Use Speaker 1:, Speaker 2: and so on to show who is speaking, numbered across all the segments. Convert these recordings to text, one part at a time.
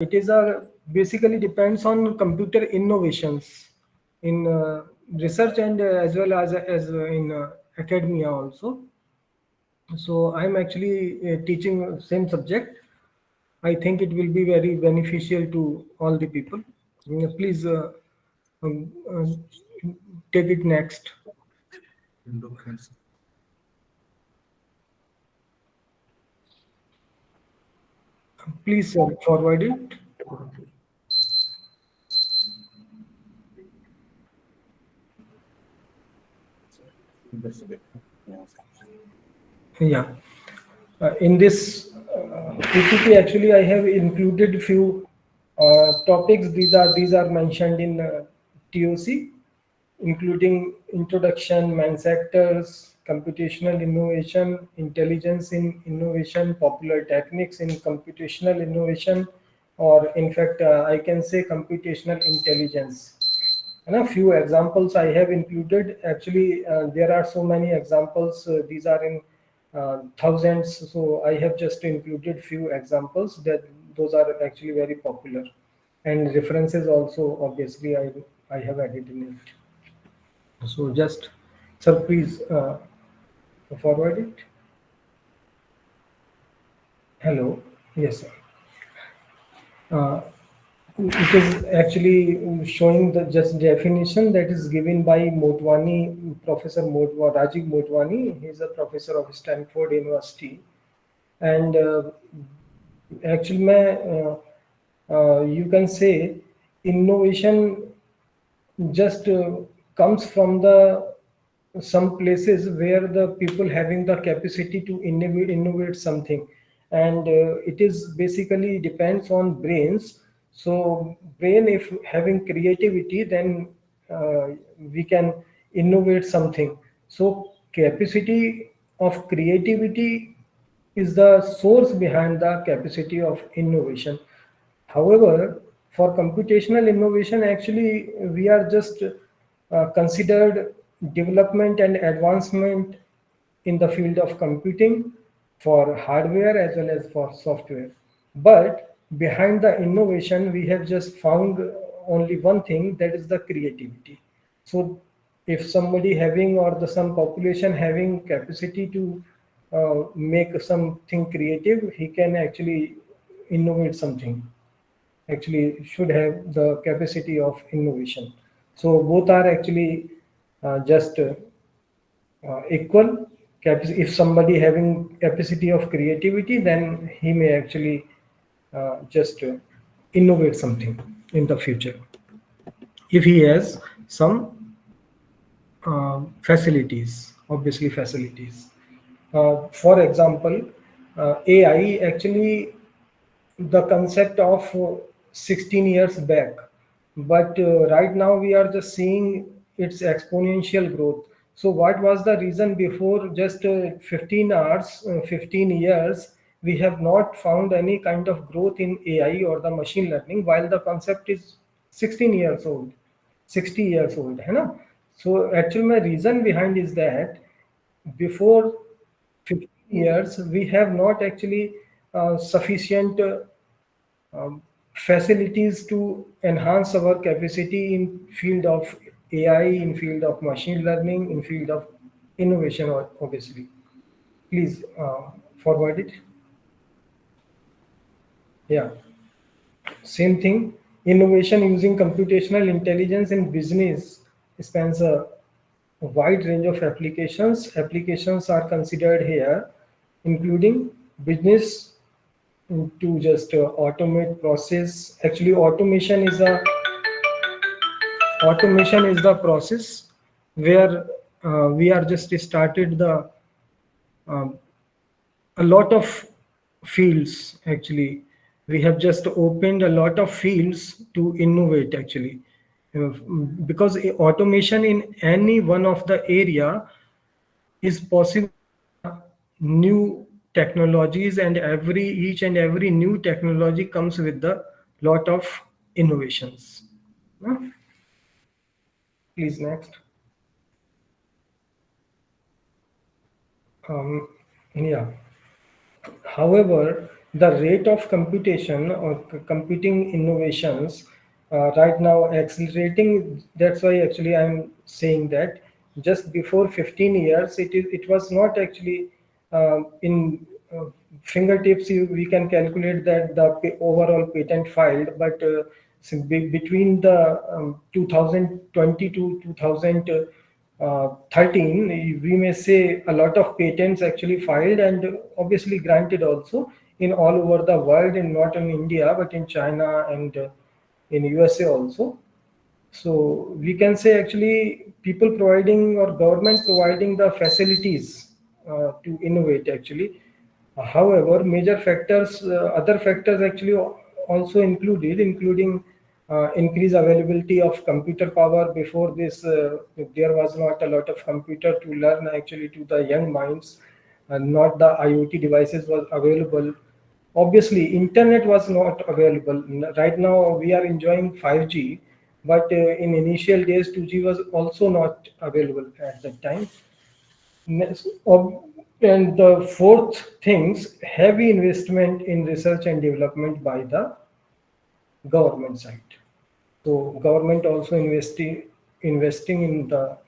Speaker 1: it is a basically depends on computer innovations in research and as well as in academia also. So I'm actually teaching same subject. I think it will be very beneficial to all the people. Please um, take it next. Please forward it. Yeah. In this PPT, actually, I have included few topics. These are mentioned in TOC, including introduction, main sectors, computational innovation, intelligence in innovation, popular techniques in computational innovation, or in fact, I can say computational intelligence. And a few examples I have included. Actually, there are so many examples. These are in thousands. So I have just included few examples that those are actually very popular. And references also, obviously, I have added in it. So just, sir, please forward it. Hello. Yes, sir. Uh, it is actually showing the just definition that is given by Motwani, Professor Motwani, Rajiv Motwani. He is a professor of Stanford University. And actually, you can say innovation just comes from the some places where the people having the capacity to innovate something, and it is basically depends on brains. So brain if having creativity, then we can innovate something. So capacity of creativity is the source behind the capacity of innovation. However, for computational innovation, actually, we are just considered development and advancement in the field of computing for hardware as well as for software. But behind the innovation, we have just found only one thing, that is the creativity. So if somebody having or the some population having capacity to make something creative, he can actually innovate something, actually should have the capacity of innovation. So both are actually just equal. If somebody having capacity of creativity, then he may actually just innovate something in the future if he has some facilities, obviously facilities. For example, AI actually the concept of 16 years back, but right now we are just seeing its exponential growth. So what was the reason before just 15 hours 15 years we have not found any kind of growth in AI or the machine learning, while the concept is 16 years old, 60 years old, है ना? So actually my reason behind is that before 15 years we have not actually sufficient facilities to enhance our capacity in field of AI, in field of machine learning, in field of innovation, obviously. Please forward it. Yeah, same thing. Innovation using computational intelligence in business spans a wide range of applications. Applications are considered here, including business to just automate process. Actually, automation is the process where we are just started the um, a lot of fields. Actually, we have just opened a lot of fields to innovate, actually. Uh, because automation in any one of the area is possible. New technologies, and every each and every new technology comes with the lot of innovations. Huh? Please next. Yeah. However, the rate of computation or computing innovations right now accelerating. That's why actually I'm saying that just before 15 years it was not actually in fingertips. We can calculate that the overall patent filed, but between the 2020 to 2013, we may say a lot of patents actually filed and obviously granted also in all over the world, and not in India but in China and in USA also. So we can say actually people providing or government providing the facilities to innovate actually. However, major factors, other factors actually also included, including increased availability of computer power. Before this, there was not a lot of computer to learn actually to the young minds, and not the IoT devices was available. Obviously internet was not available. Right now we are enjoying 5G, but in initial days 2G was also not available at that time. And the fourth things, heavy investment in research and development by the government side. So government also investing in the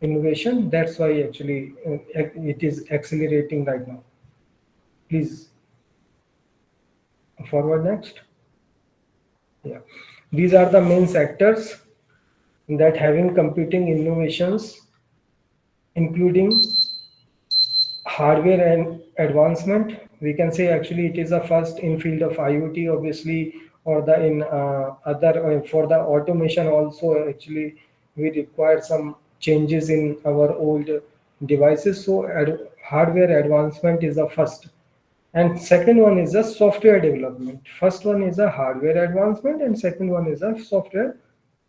Speaker 1: innovation. That's why actually it is accelerating right now. Please forward next. Yeah, these are the main sectors that having computing innovations, including hardware and advancement. We can say actually it is a first in field of IoT, obviously, or the in other for the automation also. Actually, we require some changes in our old devices. So hardware advancement is the first, and second one is a software development. First one is a hardware advancement, and second one is a software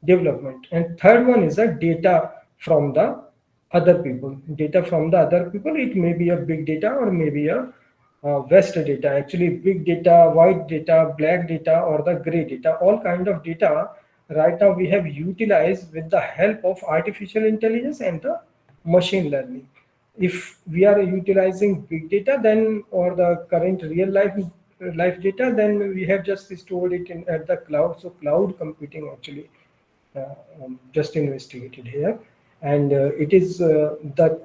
Speaker 1: development, and third one is a data from the other people. Data from the other people, it may be a big data or maybe a vast data. Actually big data, white data, black data, or the gray data, all kind of data right now we have utilized with the help of artificial intelligence and the machine learning. If we are utilizing big data, then or the current real life data, then we have just stored it in at the cloud. So cloud computing actually uh, just investigated here, and it is the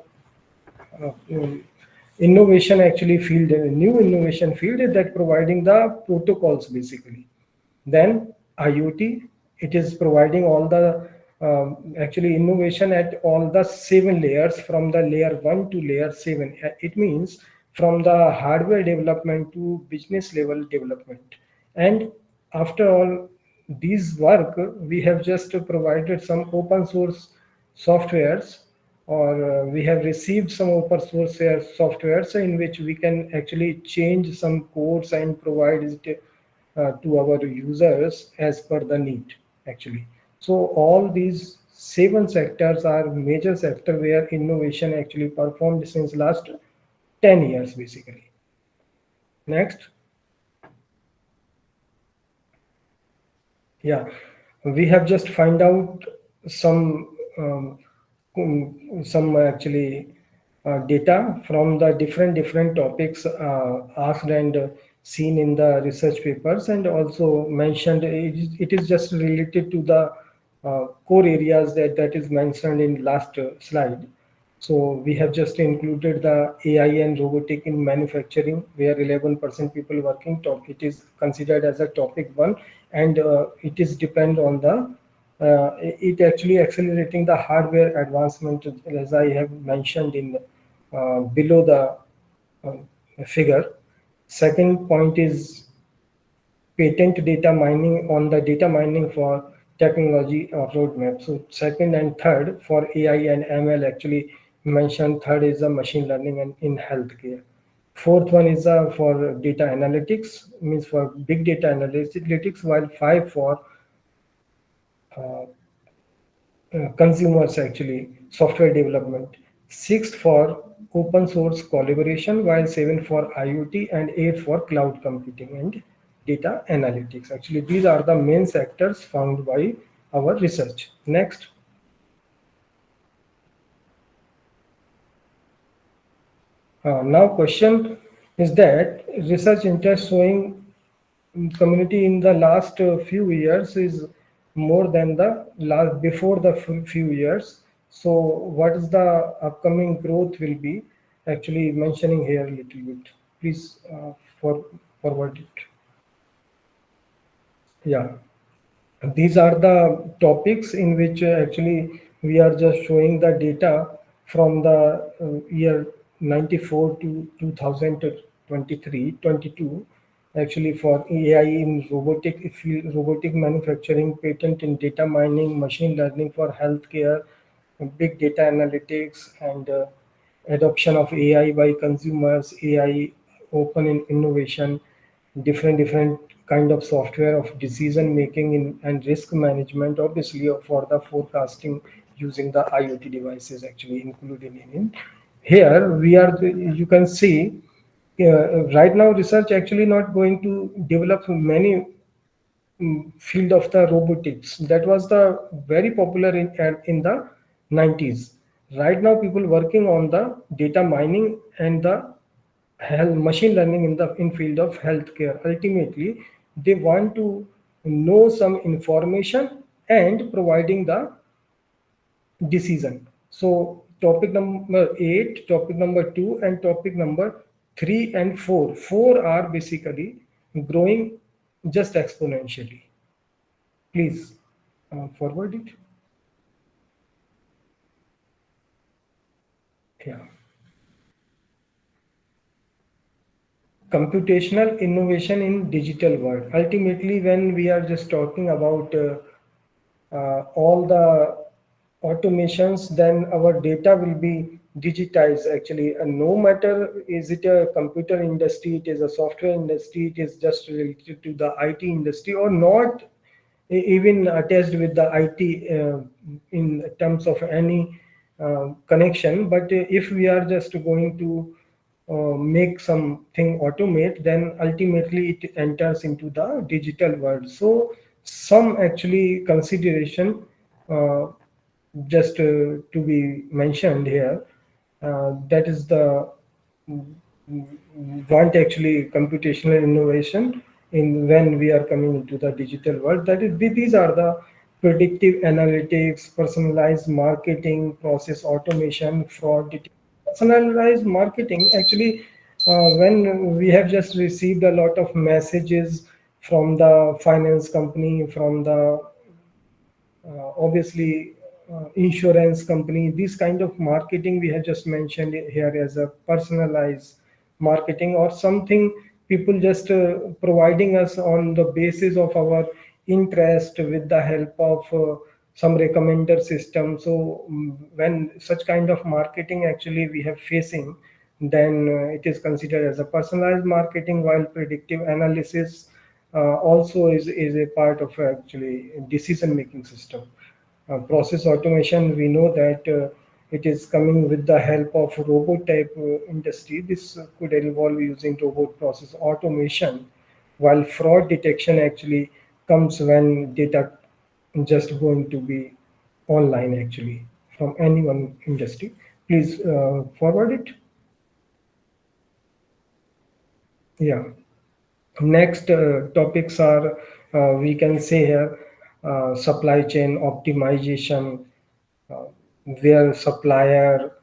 Speaker 1: innovation actually field, a new innovation field that providing the protocols basically. Then IoT, it is providing all the actually innovation at all the 7 layers, from the layer 1 to layer 7. It means from the hardware development to business level development. And after all these work, we have just provided some open source softwares, or we have received some open source softwares in which we can actually change some codes and provide it to our users as per the need actually. So all these 7 sectors are major sector where innovation actually performed since last 10 years basically. Next. Yeah, we have just find out some some actually data from the different topics asked and seen in the research papers, and also mentioned. It is just related to the core areas that is mentioned in last slide. So we have just included the AI and robotic in manufacturing, where 11% people working. Top, it is considered as a topic one, and it is depend on the it actually accelerating the hardware advancement, as I have mentioned in below the figure. Second point is patent data mining, on the data mining for technology roadmap. So second and third for AI and ML actually mentioned. Third is the machine learning and in healthcare. Fourth one is for data analytics, means for big data analytics, while five for uh, consumers actually software development. Sixth for open source collaboration, while seven for IoT, and eight for cloud computing and data analytics. Actually, these are the main sectors found by our research. Next. Now question, is that research interest showing community in the last few years is more than the last before the few years. So what is the upcoming growth will be actually mentioning here a little bit. Please for forward it. Yeah. These are the topics in which actually we are just showing the data from the year 94 to 2023, 22. Actually, for AI in robotic field, robotic manufacturing, patent in data mining, machine learning for healthcare, big data analytics, and adoption of AI by consumers, AI open in innovation, different kind of software of decision making in, and risk management, obviously for the forecasting using the IoT devices actually included in it. Here we are, you can see right now research actually not going to develop many field of the robotics that was the very popular in the 90s. Right now people working on the data mining and the health, machine learning in the in field of healthcare. Ultimately they want to know some information and providing the decision. So topic number 8, topic number 2, and topic number 3 and 4. 4 are basically growing just exponentially. Please forward it. Yeah. Computational innovation in digital world. Ultimately, when we are just talking about all the automations, then our data will be digitized actually. And no matter is it a computer industry, it is a software industry, it is just related to the IT industry or not, even attached with the IT in terms of any connection. But if we are just going to make something automate, then ultimately it enters into the digital world. So some actually consideration uh, just to be mentioned here, that is the want actually computational innovation in when we are coming into the digital world. That is, these are the predictive analytics, personalized marketing, process automation, fraud detection. Personalized marketing actually, when we have just received a lot of messages from the finance company, from the obviously insurance company, this kind of marketing we have just mentioned here as a personalized marketing or something people just providing us on the basis of our interest with the help of some recommender system. So when such kind of marketing actually we have facing, then it is considered as a personalized marketing, while predictive analysis is a part of actually decision making system. Process automation, we know that it is coming with the help of robot type industry. This could involve using robot process automation, while fraud detection actually comes when data just going to be online actually from any one industry. Please forward it. Yeah. Next topics are, we can say here, supply chain optimization, uh, where supplier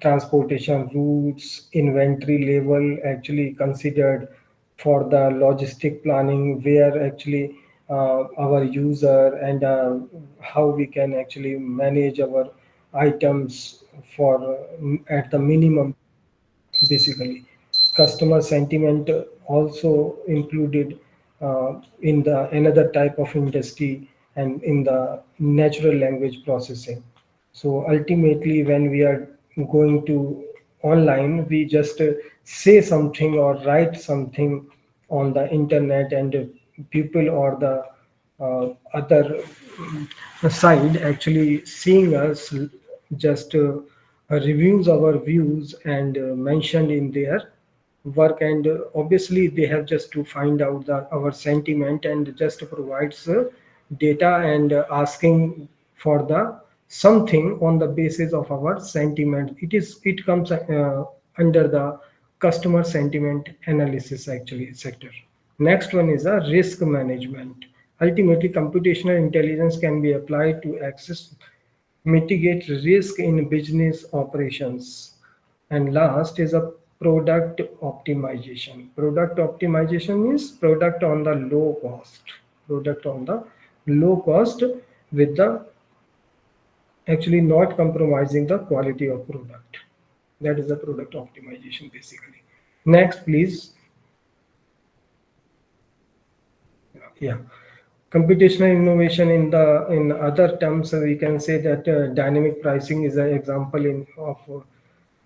Speaker 1: transportation routes, inventory level actually considered for the logistic planning, where actually our user and how we can actually manage our items for at the minimum. Basically customer sentiment also included in the another type of industry and in the natural language processing. So ultimately when we are going to online, we just say something or write something on the internet, and people or the other side actually seeing us just reviews our views and mentioned in their work. And obviously they have just to find out our sentiment and just provides data and asking for the something on the basis of our sentiment. It comes under the customer sentiment analysis actually sector. Next one is a risk management. Ultimately, computational intelligence can be applied to access mitigate risk in business operations. And last is a product optimization. Product optimization means product on the low cost. Product on the low cost with the actually not compromising the quality of product. That is the product optimization basically. Next, please. Yeah. Computational innovation in other terms, we can say that dynamic pricing is an example in of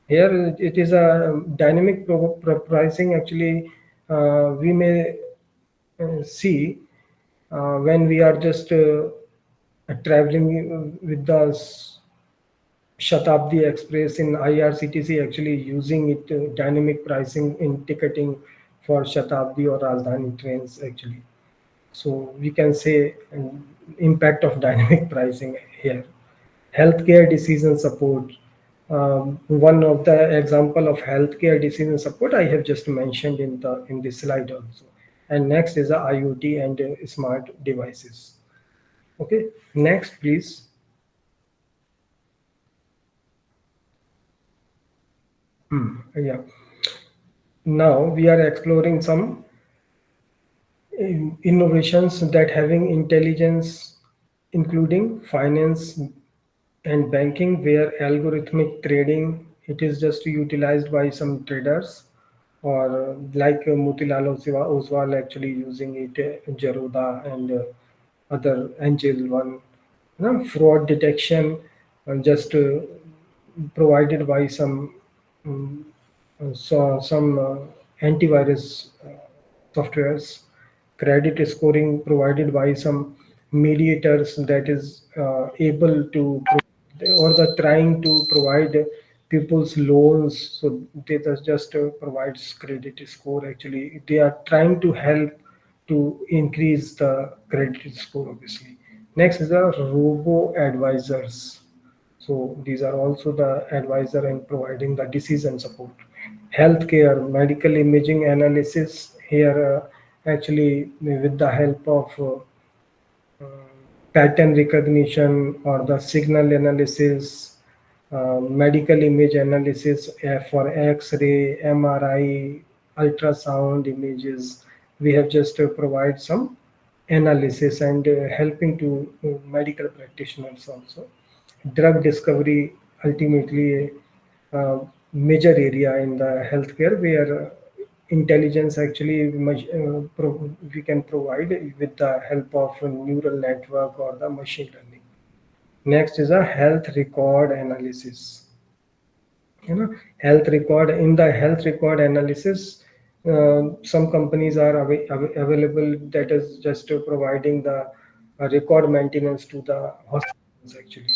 Speaker 1: here it is a dynamic pricing actually we may see when we are just traveling with the Shatabdi Express in IRCTC actually using it dynamic pricing in ticketing for Shatabdi or Rajdhani trains actually. So we can say impact of dynamic pricing here. Healthcare decision support. One of the example of healthcare decision support I have just mentioned in this slide also. And next is the IoT and smart devices. Okay, next please. Yeah. Now we are exploring some innovations that having intelligence, including finance and banking, where algorithmic trading it is just utilized by some traders, or like Motilal Oswal actually using it, Jaroda and other Angel one. Fraud detection just provided by some um, some antivirus softwares, credit scoring provided by some mediators that is able to or the trying to provide people's loans, so they just provides credit score. Actually they are trying to help to increase the credit score obviously. Next is the robo advisors, so these are also the advisor in providing the decision support. Healthcare, medical imaging analysis here actually with the help of pattern recognition or the signal analysis, medical image analysis for X-ray, MRI, ultrasound images. We have just provide some analysis and helping to medical practitioners also. Drug discovery, ultimately a major area in the healthcare where intelligence actually we can provide with the help of a neural network or the machine learning. Next is a health record analysis. Health record, in the health record analysis, some companies are available that is just providing the record maintenance to the hospitals actually.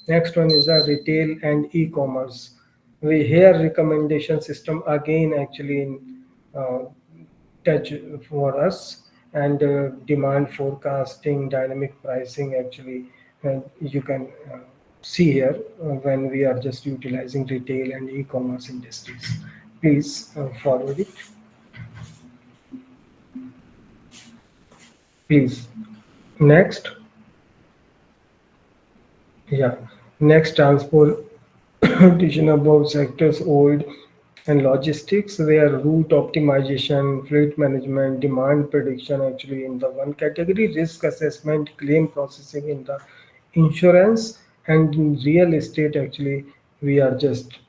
Speaker 1: Next one is a retail and e-commerce. We hear recommendation system again actually in uh, touch for us, and demand forecasting, dynamic pricing actually you can see here when we are just utilizing retail and e-commerce industries. Please forward it, please. Next. Yeah. Next, transportation about sectors old and logistics, where route optimization, fleet management, demand prediction actually in the one category, risk assessment, claim processing in the insurance, and in real estate actually we are just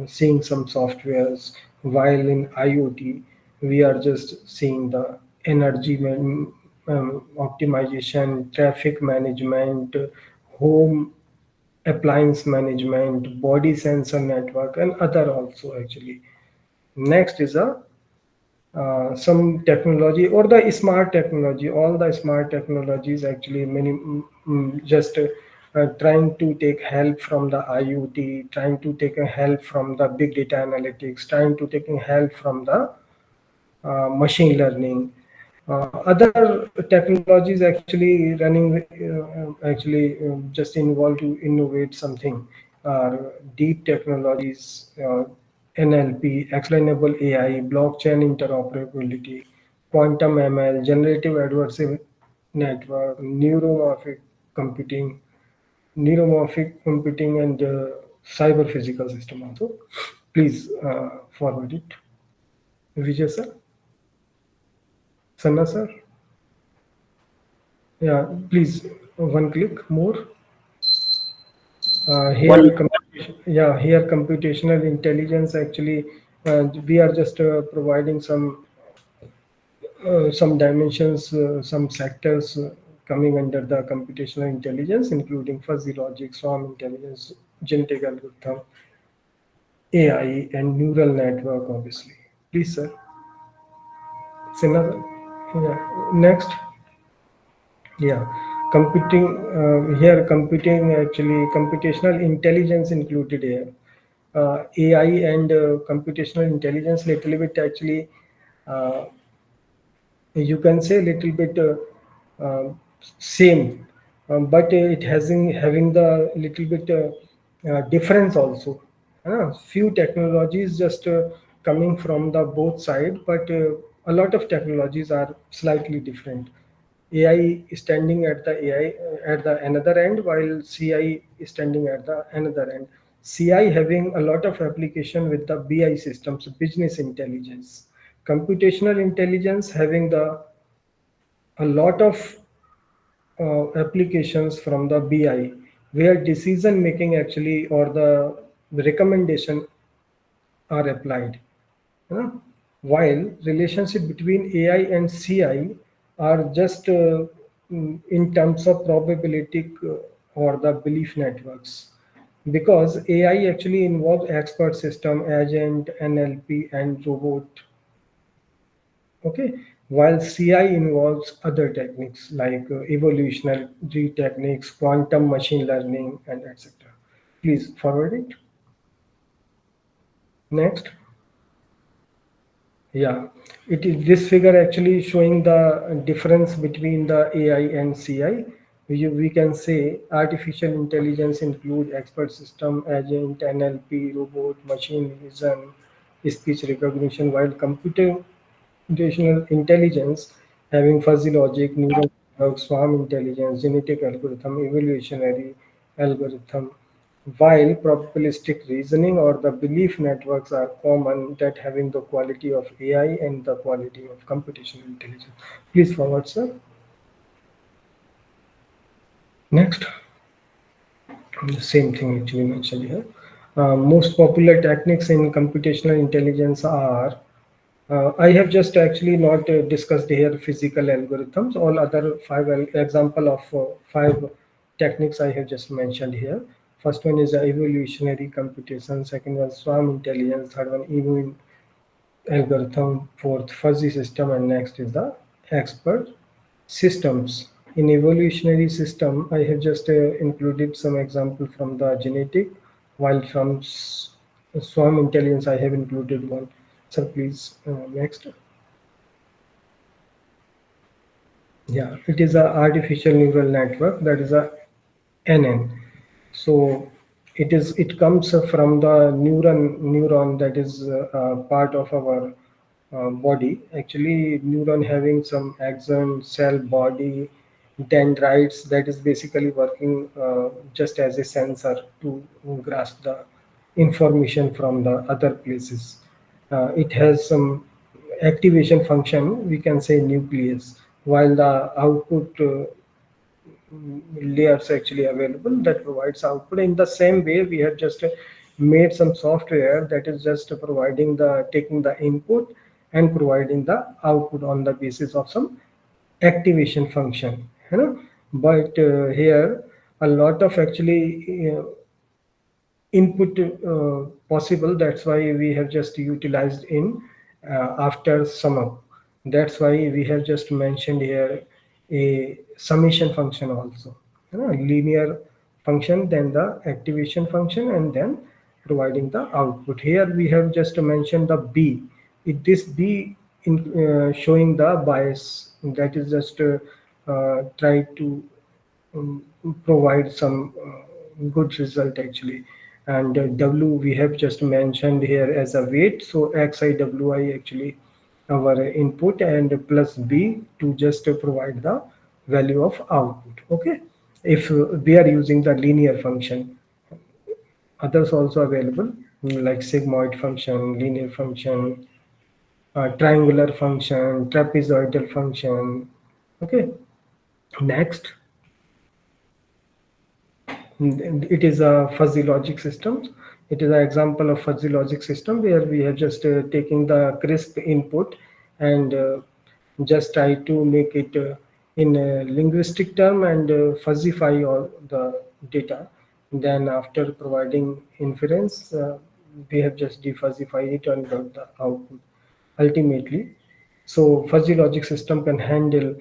Speaker 1: seeing some softwares, while in IoT we are just seeing the energy optimization, traffic management, home appliance management, body sensor network, and other also actually. Next is a some technology or the smart technology. All the smart technologies actually many just trying to take help from the IoT, trying to take a help from the big data analytics, trying to take a help from the machine learning. Other technologies actually running actually just involved to innovate something. Deep technologies, NLP, explainable AI, blockchain interoperability, quantum ML, generative adversarial network, computing, neuromorphic computing, and cyber physical system also. Please forward it. Vijay sir, Sanna sir. Yeah, please one click more.
Speaker 2: One.
Speaker 1: Here computational intelligence actually, we are just providing some dimensions, some sectors coming under the computational intelligence, including fuzzy logic, swarm intelligence, genetic algorithm, AI, and neural network, obviously. Please, sir. Sinha, yeah. Next, yeah. Computing here, computing actually computational intelligence included here. AI and computational intelligence little bit actually. Uh, you can say a little bit same, but it has in having the little bit difference also. Few technologies just coming from the both side, but a lot of technologies are slightly different. AI is standing at the AI at the another end, while CI is standing at the another end. CI having a lot of application with the BI systems, business intelligence. Computational intelligence having the a lot of applications from the BI, where decision making actually or the recommendation are applied. Huh? While relationship between AI and CI are just in terms of probability or the belief networks, because AI actually involves expert system, agent, NLP, and robot. Okay, while CI involves other techniques like evolutionary techniques, quantum machine learning, and etc. Please forward it. Next. Yeah, it is this figure actually showing the difference between the AI and CI. We can say artificial intelligence include expert system, agent, NLP, robot, machine vision, speech recognition, while computational intelligence having fuzzy logic, neural network, swarm intelligence, genetic algorithm, evolutionary algorithm, while probabilistic reasoning or the belief networks are common that having the quality of AI and the quality of computational intelligence. Please forward, sir. Next, the same thing which we mentioned here. Most popular techniques in computational intelligence are I have just actually not discussed here physical algorithms. All other five example of five techniques I have just mentioned here. First one is evolutionary computation. Second one swarm intelligence. Third one Emu algorithm. Fourth fuzzy system, and next is the expert systems. In evolutionary system, I have just included some example from the genetic, while from swarm intelligence I have included one. So please next. Yeah, it is a artificial neural network, that is a NN. So it comes from the neuron that is part of our body. Actually, neuron having some axon, cell, body, dendrites that is basically working just as a sensor to grasp the information from the other places. It has some activation function, we can say nucleus, while the output layers actually available that provides output. In the same way, we have just made some software that is just providing the taking the input and providing the output on the basis of some activation function, you know. But here a lot of actually input possible. That's why we have just utilized in after sum up. That's why we have just mentioned here a summation function also. Linear function, then the activation function, and then providing the output. Here we have just mentioned the B. This B in showing the bias, that is just try to um, provide some good result actually. and W we have just mentioned here as a weight. So Xi Wi actually our input, and plus B to just provide the value of output. Okay, if we are using the linear function, others also available like sigmoid function, linear function, triangular function, trapezoidal function. Okay, next, it is a fuzzy logic system. It is an example of fuzzy logic system where we have just taking the crisp input and just try to make it in a linguistic term and fuzzify all the data. Then after providing inference, we have just defuzzify it and got the output ultimately. So fuzzy logic system can handle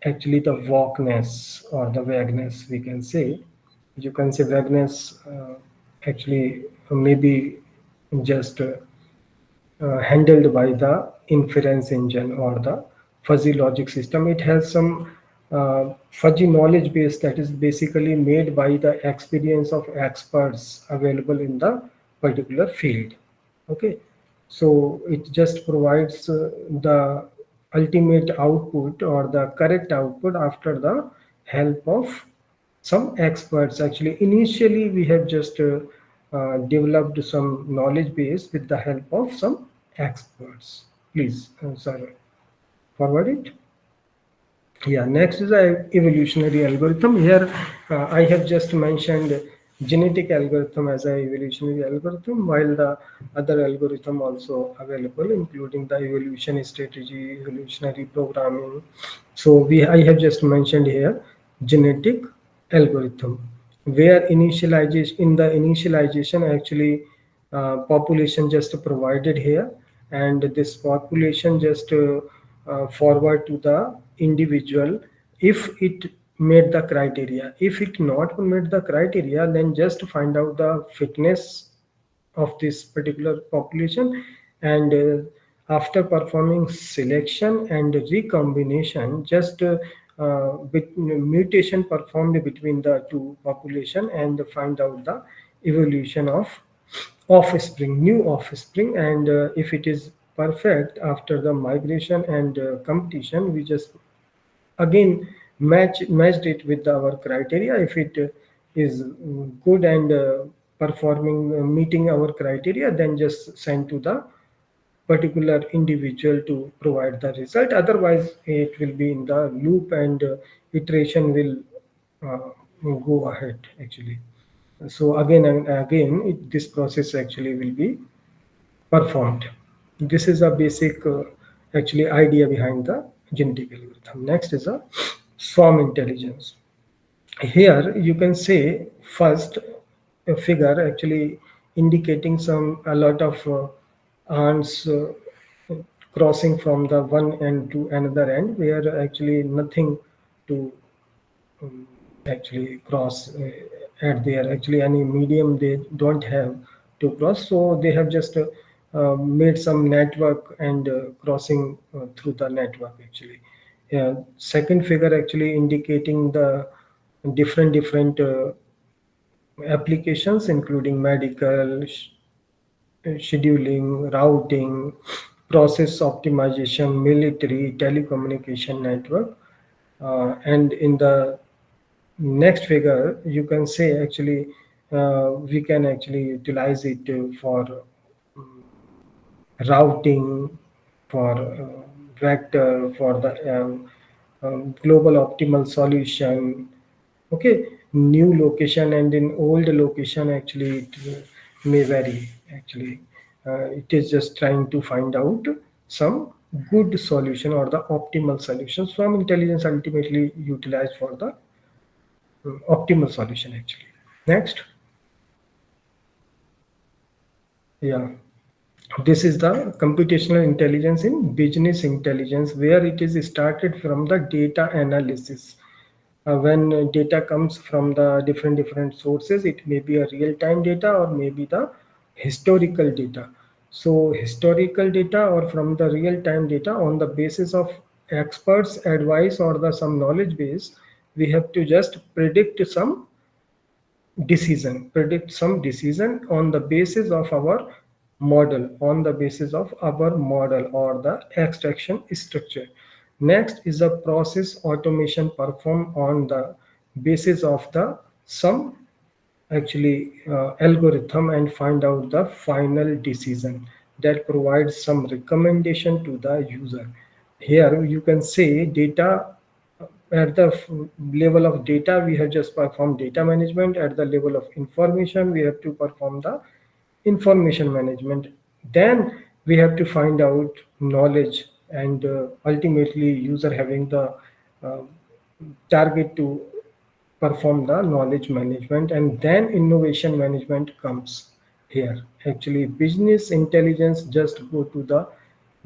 Speaker 1: actually the vagueness or the vagueness, we can say. You can say vagueness actually maybe just handled by the inference engine or the fuzzy logic system. It has some fuzzy knowledge base that is basically made by the experience of experts available in the particular field. Okay, so it just provides the ultimate output or the correct output after the help of some experts. Actually, initially we have just developed some knowledge base with the help of some experts. Please, sir, forward it. Yeah, next is a evolutionary algorithm. Here, I have just mentioned genetic algorithm as a evolutionary algorithm, while the other algorithm also available, including the evolution strategy, evolutionary programming. So I have just mentioned here genetic algorithm, where initialization in the initialization actually population just provided here, and this population just forward to the individual if it met the criteria. If it not met the criteria, then just find out the fitness of this particular population, and after performing selection and recombination, just mutation performed between the two population and find out the evolution of offspring, new offspring. And if it is perfect after the migration and competition, we just again matched it with our criteria. If it is good and performing meeting our criteria, then just send to the particular individual to provide the result. Otherwise it will be in the loop, and iteration will uh, go ahead actually. So again and again this process actually will be performed. This is a basic actually idea behind the genetic algorithm. Next is a swarm intelligence. Here you can say first a figure actually indicating some a lot of ants crossing from the one end to another end, where actually nothing to um, actually cross at there. Actually any medium they don't have to cross, so they have just made some network and crossing through the network actually. Yeah, second figure actually indicating the different applications including medical, scheduling, routing, process optimization, military, telecommunication network. And in the next figure, you can say actually we can actually utilize it for routing, for vector, for the global optimal solution. Okay, new location and in old location actually it may vary. Actually, it is just trying to find out some good solution or the optimal solution. Swarm intelligence ultimately utilized for the optimal solution actually. Next, yeah. This is the computational intelligence in business intelligence, where it is started from the data analysis. When data comes from the different sources, it may be a real-time data or maybe the historical data. So historical data or from the real-time data, on the basis of experts advice or the some knowledge base, we have to just predict some decision, predict some decision on the basis of our model, on the basis of our model or the extraction structure. Next is a process automation performed on the basis of the some algorithm and find out the final decision that provides some recommendation to the user. Here you can say data at the level of data we have just performed data management. At the level of information we have to perform the information management. Then we have to find out knowledge, and ultimately user having the uh, target to perform the knowledge management, and then innovation management comes here. Actually business intelligence just go to the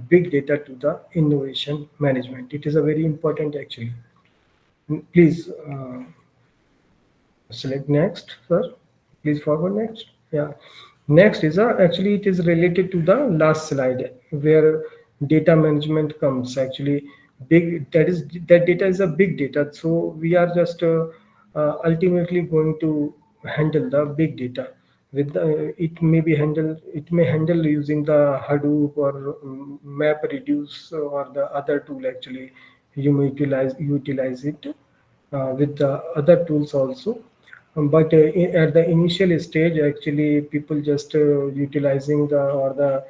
Speaker 1: big data to the innovation management. It is a very important actually. Please select next, sir. Please forward next. Yeah. Next is actually it is related to the last slide where data management comes. Actually, big that data is a big data. So we are just ultimately going to handle the big data with it may handle using the Hadoop or MapReduce or the other tool. Actually, you may utilize it with the other tools also. But at the initial stage, actually, people just utilizing the or the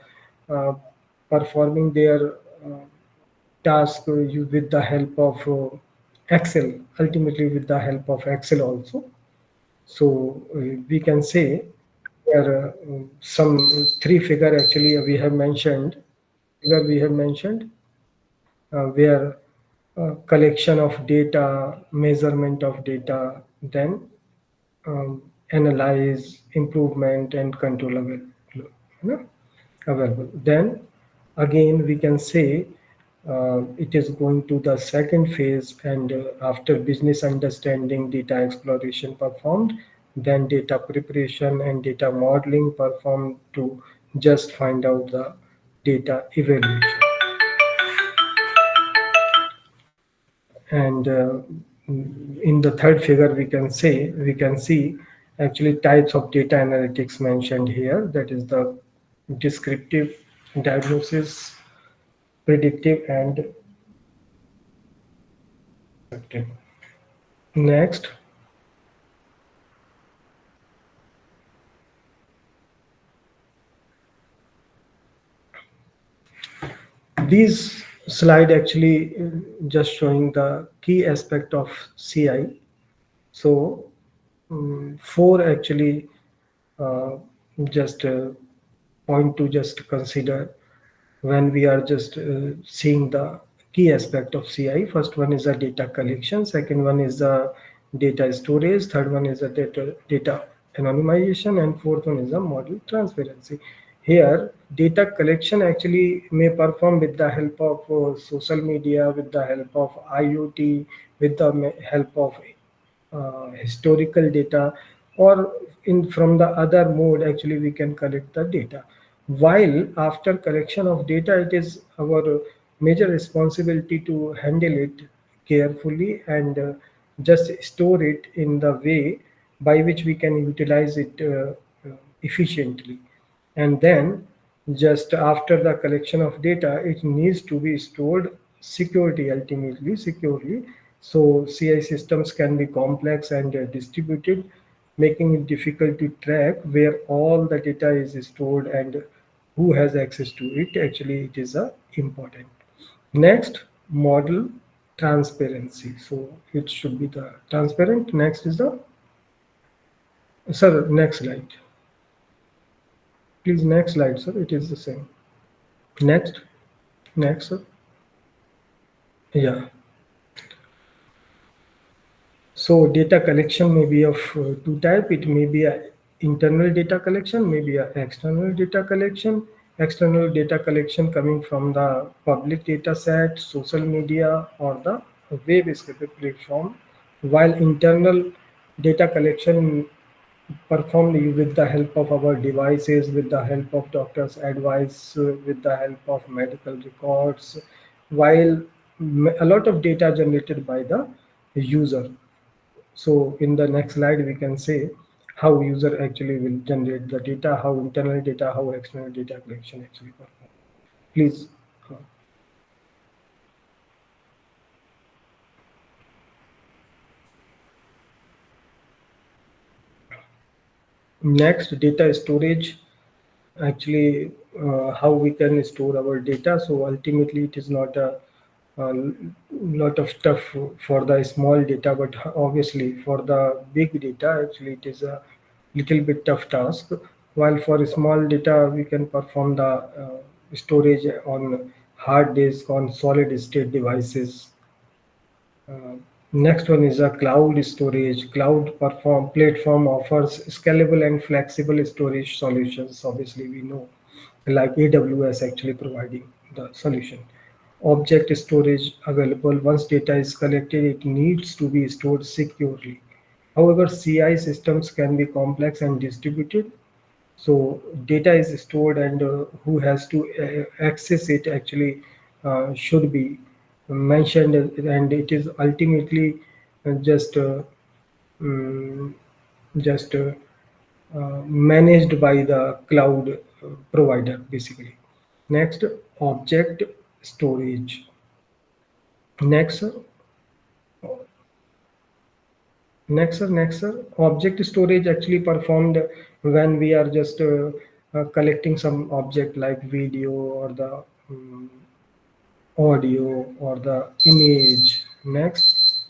Speaker 1: uh, performing their task with the help of Excel. Ultimately, with the help of Excel also. So we can say there some three figure actually we have mentioned where collection of data, measurement of data, then analyze, improvement, and control available. Then again, we can say it is going to the second phase, and after business understanding, data exploration performed, then data preparation and data modeling performed to just find out the data evaluation. And in the third figure we can see actually types of data analytics mentioned here. That is the descriptive, diagnosis, predictive, and predictive. Next, these slide actually just showing the key aspect of CI. So four actually uh, just point to just consider when we are just seeing the key aspect of CI. First one is the data collection, second one is the data storage, third one is the data anonymization, and fourth one is the model transparency. Here, data collection actually may perform with the help of social media, with the help of IoT, with the help of historical data, or in from the other mode actually we can collect the data. While after collection of data, it is our major responsibility to handle it carefully and just store it in the way by which we can utilize it efficiently. And then just after the collection of data, it needs to be stored securely. So CI systems can be complex and distributed, making it difficult to track where all the data is stored and who has access to it. Actually, it is important. Next, model transparency. So it should be the transparent. Next is the, sir, next slide. Please, next slide, sir. It is the same. Next, next, sir. Yeah. So data collection may be of two type. It may be a internal data collection, maybe a external data collection. External data collection coming from the public data set, social media, or the web scraper platform, while internal data collection performed with the help of our devices, with the help of doctor's advice, with the help of medical records, while a lot of data generated by the user. So in the next slide, we can say how user actually will generate the data, how internal data, how external data collection actually perform. Please. Next, data storage. Actually, how we can store our data. So ultimately, it is not a lot of stuff for the small data, but obviously for the big data, actually it is a little bit tough task. While for small data, we can perform the storage on hard disk, on solid state devices. Uh, Next one is a cloud storage. Cloud perform platform offers scalable and flexible storage solutions. Obviously, we know like AWS actually providing the solution. Object storage available. Once data is collected, it needs to be stored securely. However, CI systems can be complex and distributed. So data is stored, and who has to access it actually should be mentioned, and it is ultimately just mm, just managed by the cloud provider basically. Next, object storage. Next, Next, object storage actually performed when we are just collecting some object like video or the um, audio or the image. Next,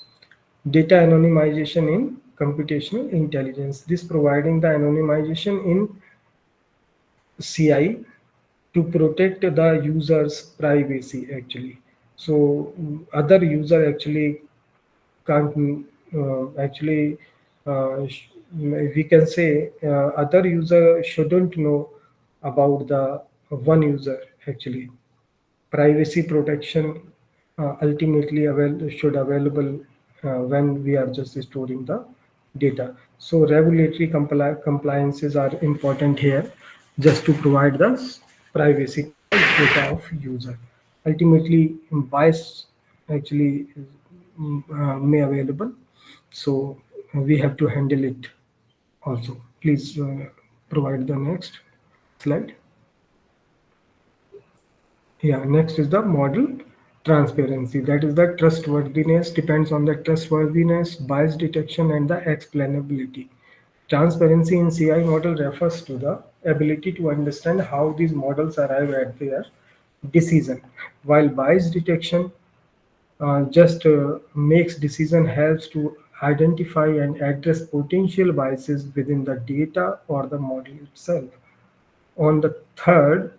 Speaker 1: data anonymization in computational intelligence. This providing the anonymization in CI to protect the user's privacy actually. So other user actually can't actually we can say other user shouldn't know about the one user actually. Privacy protection ultimately should available when we are just storing the data. So regulatory compliances are important here just to provide the privacy data of user. Ultimately, bias actually may available. So we have to handle it also. Please provide the next slide. Yeah, next is the model transparency. That is the trustworthiness depends on the trustworthiness, bias detection, and the explainability. Transparency in CI model refers to the ability to understand how these models arrive at their decision, while bias detection just makes decision helps to identify and address potential biases within the data or the model itself. On the third,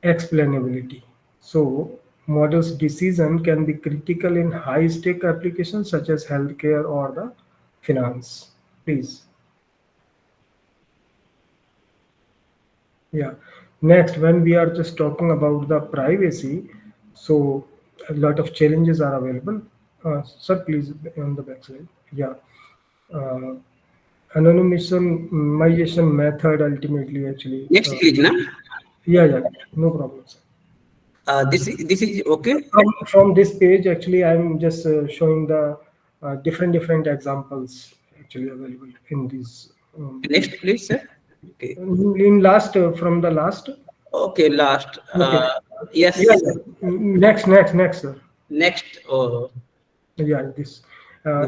Speaker 1: explainability. So models decision can be critical in high stake applications such as healthcare or the finance. Please. Yeah. Next, when we are just talking about the privacy, so a lot of challenges are available. Sir, please on the back side. Yeah. Uh, Anonymization method ultimately actually.
Speaker 2: Next page, na?
Speaker 1: Yeah, yeah, no problem, sir.
Speaker 2: This is okay.
Speaker 1: From this page, actually, I'm just showing the different examples actually available in these.
Speaker 2: Next, please, sir. Okay.
Speaker 1: In last, from the last.
Speaker 2: Okay. Last.
Speaker 1: Okay. Yeah,
Speaker 2: Yes.
Speaker 1: yeah. Next, sir.
Speaker 2: Next.
Speaker 1: Yeah, this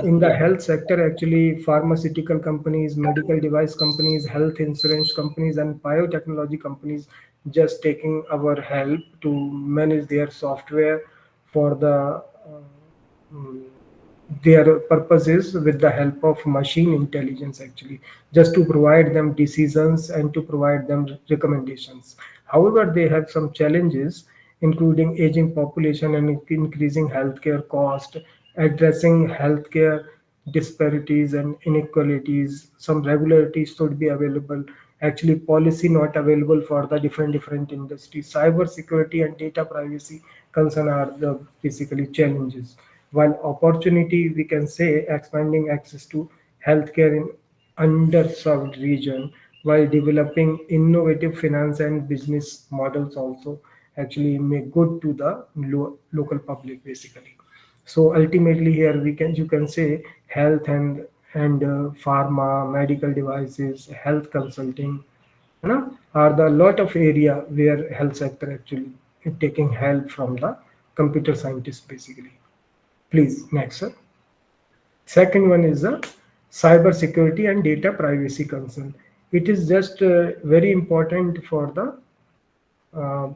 Speaker 1: in the health sector, actually, pharmaceutical companies, medical device companies, health insurance companies, and biotechnology companies just taking our help to manage their software for the mm, their purposes with the help of machine intelligence actually, just to provide them decisions and to provide them recommendations. However, they have some challenges including aging population and increasing healthcare cost, addressing healthcare disparities and inequalities. Some regularities should be available. Actually, policy not available for the different industries. Cyber security and data privacy concern are the basically challenges. While opportunity, we can say expanding access to healthcare in underserved region while developing innovative finance and business models also actually make good to the local public basically. So ultimately here we can you can say health and and pharma, medical devices, health consulting, are the lot of area where health sector actually is taking help from the computer scientists basically. Please, next, sir. Second one is the cyber security and data privacy concern. It is just very important for the uh,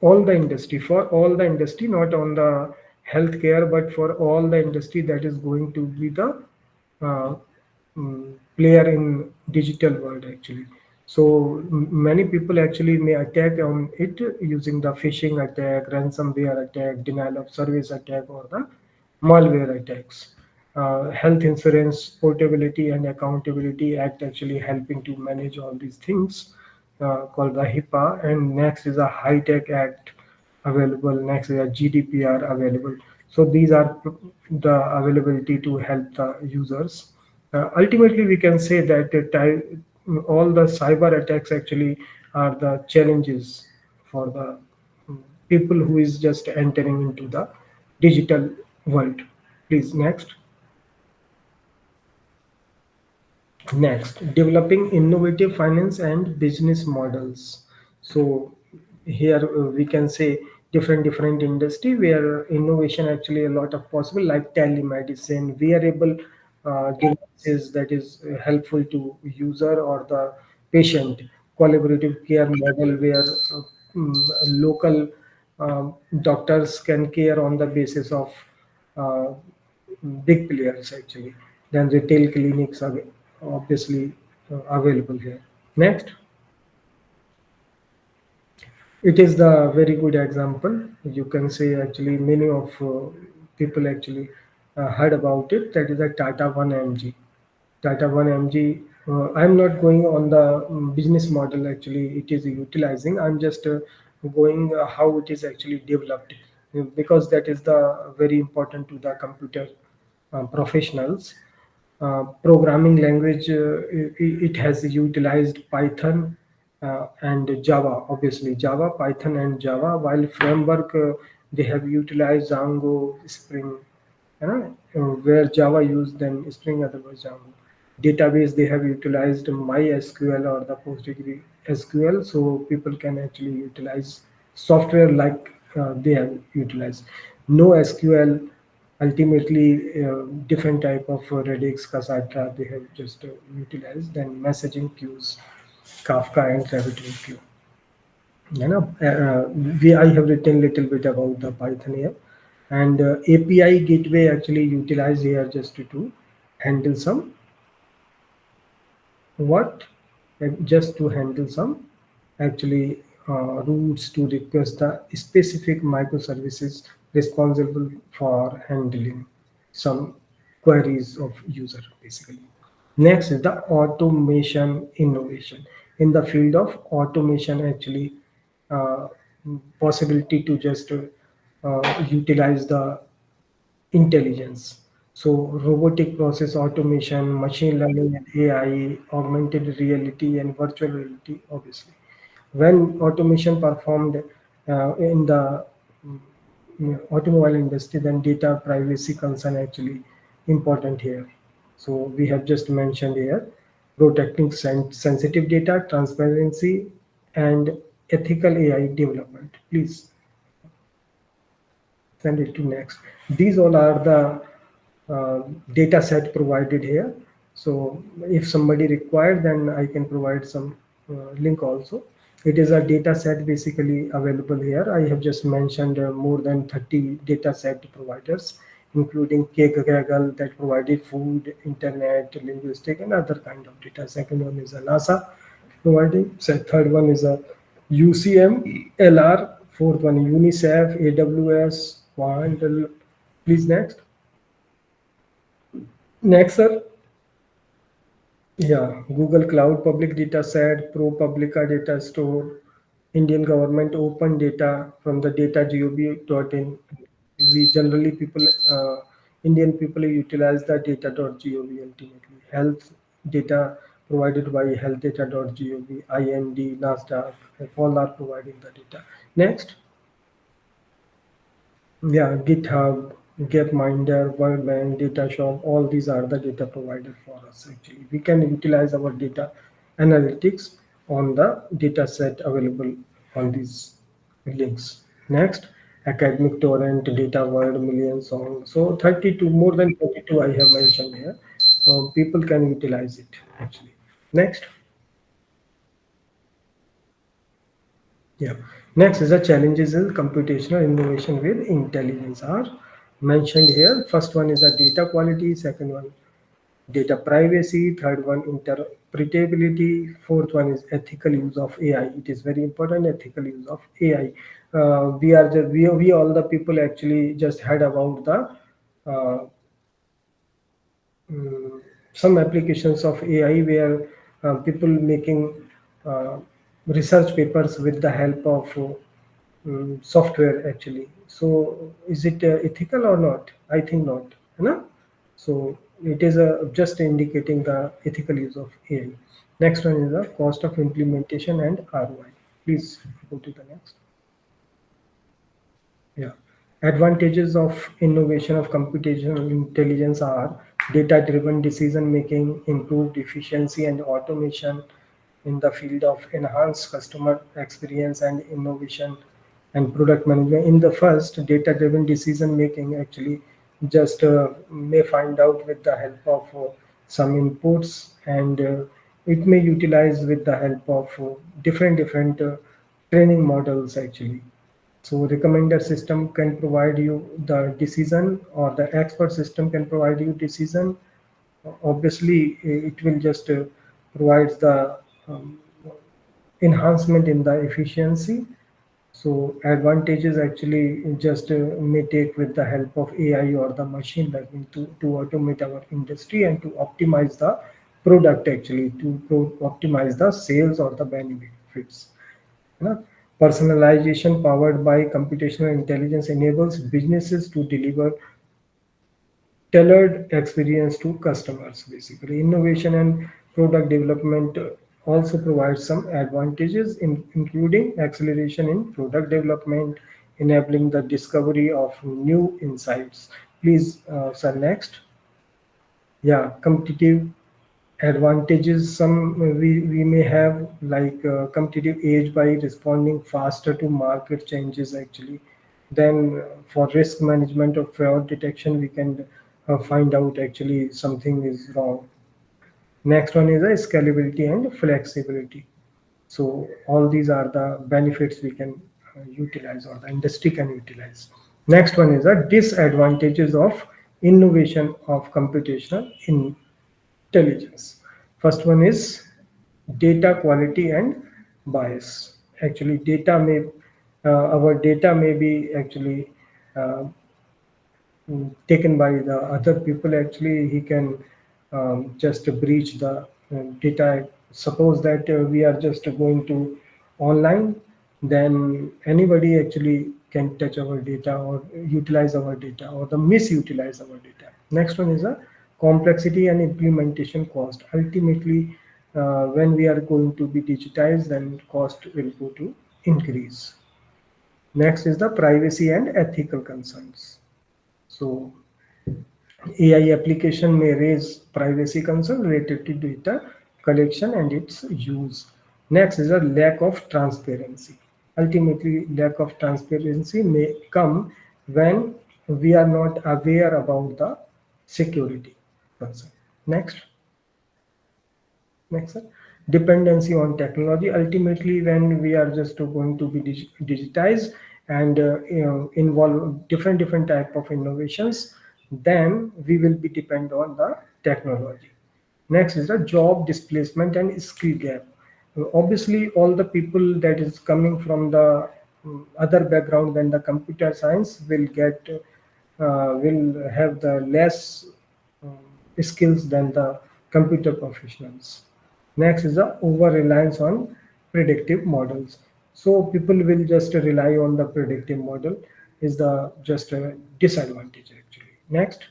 Speaker 1: all the industry, for all the industry, not on the healthcare, but for all the industry that is going to be the uh, player in digital world actually. So many people actually may attack on it using the phishing attack, ransomware attack, denial of service attack, or the malware attacks. Health Insurance Portability and Accountability Act actually helping to manage all these things, called the HIPAA. And next is a High Tech Act available. Next is a GDPR available. So these are the availability to help the users. Ultimately, we can say that all the cyber attacks actually are the challenges for the people who is just entering into the digital world. Please, next. Next, developing innovative finance and business models. So here we can say different industry where innovation actually a lot of possible, like telemedicine, wearable devices that is helpful to user or the patient, collaborative care model where local doctors can care on the basis of uh, big players actually. Then retail clinics are obviously available here. Next, it is the very good example. You can say actually many of people actually heard about it. That is a Tata 1MG. Tata 1MG. I'm not going on the business model actually it is utilizing. I'm just going how it is actually developed, because that is the very important to the computer professionals. Programming language, it has utilized Python and Java, obviously Java, Python, and Java. While framework, they have utilized Django, Spring, where Java used then Spring, otherwise Django. Database, they have utilized MySQL or the PostgreSQL, so people can actually utilize software like they have utilized. No SQL, ultimately different type of Redux, Cassandra, they have just utilized. Then messaging queues, Kafka and RabbitMQ. I have written little bit about the Python here, and API gateway actually utilized here just to handle some what just to handle some actually routes to request the specific microservices responsible for handling some queries of user basically. Next is the automation innovation. In the field of automation actually, uh, possibility to just utilize the intelligence. So robotic process automation, machine learning and AI, augmented reality and virtual reality, obviously. When automation performed in the automobile industry, then data privacy concern actually important here. So we have just mentioned here, protecting sensitive data, transparency, and ethical AI development. Please send it to next. These all are the data set provided here. So if somebody required, then I can provide some link also. It is a data set basically available here. I have just mentioned more than 30 data set providers, including Kaggle that provided food, internet, linguistic, and other kind of data. Second one is a NASA providing. Third one is a UCM, LR. Fourth one UNICEF, AWS, Quant. Please next. Next, sir. Yeah, Google Cloud Public Data Set, ProPublica Data Store, Indian government open data from the data.gov.in. We generally Indian people utilize the data.gov ultimately. Health data provided by healthdata.gov, IMD, NASDAQ, all are providing the data. Next, yeah, GitHub, Gapminder, Worldbank, DataShop, all these are the data provider for us actually. We can utilize our data analytics on the data set available on these links. Next, academic torrent, data world, millions on. So 32, more than 32 I have mentioned here. People can utilize it actually. Next. Yeah. Next is the challenges in computational innovation with intelligence are mentioned here. First one is the data quality, second one data privacy, third one interpretability, fourth one is ethical use of AI. It is very important, ethical use of AI. We all the people actually just heard about the uh, mm, some applications of AI where people making uh, research papers with the help of software actually. So is it ethical or not? I think not. No? So it is just indicating the ethical use of AI. Next one is the cost of implementation and ROI. Please go to the next. Yeah. Advantages of innovation of computational intelligence are data-driven decision making, improved efficiency and automation in the field of enhanced customer experience and innovation and product management. In the first, data-driven decision making actually just may find out with the help of some inputs and it may utilize with the help of different training models actually. So recommender system can provide you the decision or the expert system can provide you decision. Obviously, it will just provides the um, enhancement in the efficiency. So advantages actually just may take with the help of AI or the machine learning to automate our industry and to optimize the product actually to optimize the sales or the benefits. है ना? Personalization powered by computational intelligence enables businesses to deliver tailored experience to customers. Basically, innovation and product development also provides some advantages, including acceleration in product development, enabling the discovery of new insights. Please, sir, next. Yeah, competitive advantages we may have like competitive edge by responding faster to market changes actually. Then for risk management or fraud detection, we can find out actually something is wrong. Next one is the scalability and flexibility. So all these are the benefits we can utilize or the industry can utilize. Next one is the disadvantages of innovation of computational intelligence. First one is data quality and bias. Actually, our data may be actually uh, taken by the other people. Actually, he can just breach the data. Suppose that we are just going to online, then anybody actually can touch our data or utilize our data or the misutilize our data. Next one is a complexity and implementation cost. Ultimately, when we are going to be digitized, then cost will go to increase. Next is the privacy and ethical concerns. So AI application may raise privacy concerns related to data collection and its use. Next is a lack of transparency. Ultimately, lack of transparency may come when we are not aware about the security concern. Next. Next, sir. Dependency on technology. Ultimately, when we are just going to be digitized and involve different type of innovations, then we will be depend on the technology. Next is the job displacement and skill gap. Obviously, all the people that is coming from the other background than the computer science will have the less um, skills than the computer professionals. Next is the over reliance on predictive models. So people will just rely on the predictive model is the just a disadvantage actually. Next,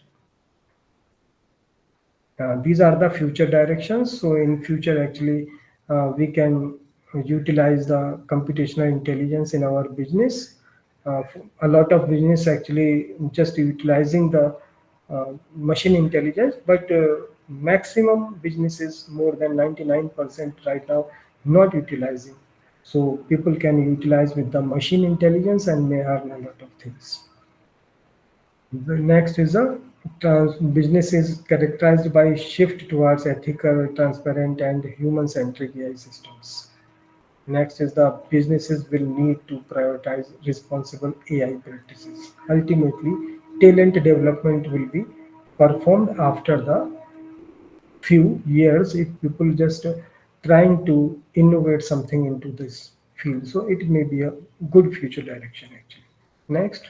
Speaker 1: these are the future directions. So in future, actually, we can utilize the computational intelligence in our business. A lot of business actually just utilizing the machine intelligence, but maximum businesses, more than 99% right now, not utilizing. So people can utilize with the machine intelligence and may earn a lot of things. The next is a business is characterized by shift towards ethical, transparent, and human-centric AI systems. Next is the businesses will need to prioritize responsible AI practices. Ultimately, talent development will be performed after the few years if people just trying to innovate something into this field. So it may be a good future direction actually. Next.